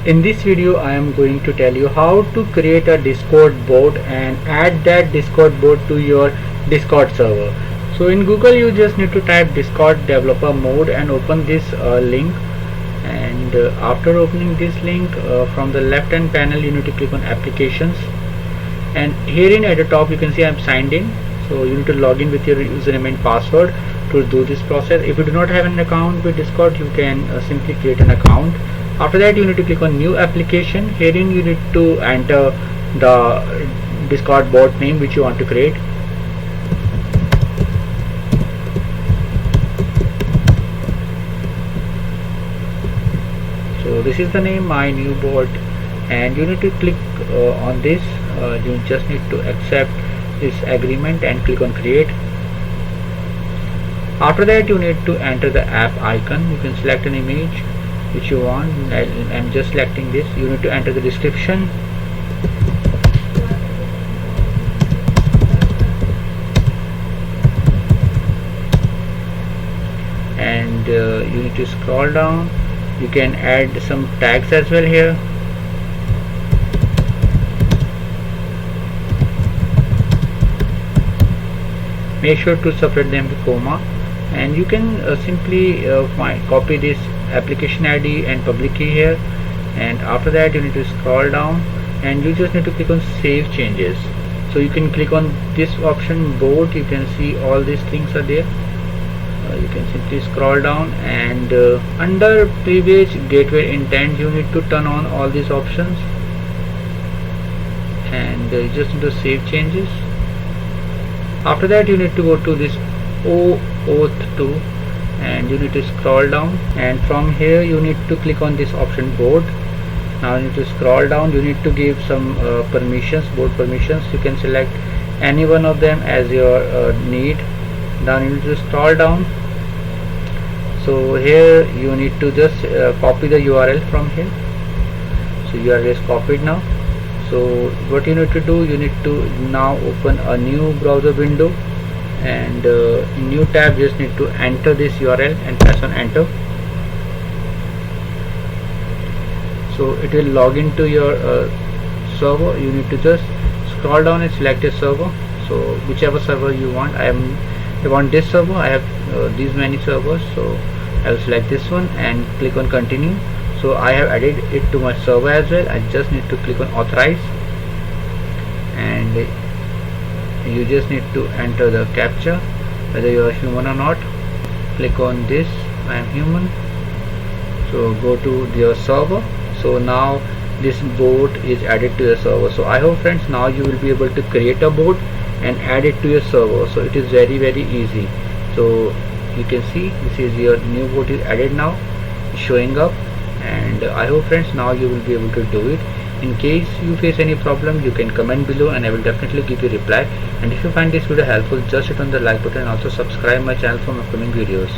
In this video I am going to tell you how to create a Discord bot and add that Discord bot to your Discord server. So in Google you just need to type Discord developer mode and open this link, and after opening this link, from the left hand panel you need to click on applications, and herein at the top you can see I am signed in. So you need to log in with your username and password to do this process. If you do not have an account with Discord, you can simply create an account. After that you need to click on new application. Herein you need to enter the Discord bot name which you want to create. So this is the name, my new bot, and you need to click on this. You just need to accept this agreement and click on create. After that you need to enter the app icon. You can select an image which you want. I'm just selecting this. You need to enter the description, and you need to scroll down. You can add some tags as well here. Make sure to separate them with comma, and you can simply copy this application ID and public key here, and after that you need to scroll down and you just need to click on save changes. So you can click on this option board. You can see all these things are there. You can simply scroll down, and under privilege gateway intent you need to turn on all these options, and you just need to save changes. After that you need to go to this OAuth 2 and you need to scroll down, and from here you need to click on this option board. Now you need to scroll down. You need to give some permissions, board permissions. You can select any one of them as your need. Now you need to scroll down. So here you need to just copy the URL from here. So URL is copied now. So what you need to do, you need to now open a new browser window, and in new tab just need to enter this URL and press on enter. So it will log into your server. You need to just scroll down and select a server. So whichever server you want. I want this server. I have these many servers, so I will select this one and click on continue. So I have added it to my server as well. I just need to click on authorize, and you just need to enter the captcha whether you are human or not. Click on this, I am human. So go to your server. So now this bot is added to your server. So I hope friends now you will be able to create a bot and add it to your server. So it is very easy. So you can see this is your new bot is added now, showing up, and I hope friends now you will be able to do it. In case you face any problem, you can comment below and I will definitely give you a reply. And if you find this video helpful, just hit on the like button and also subscribe my channel for upcoming videos.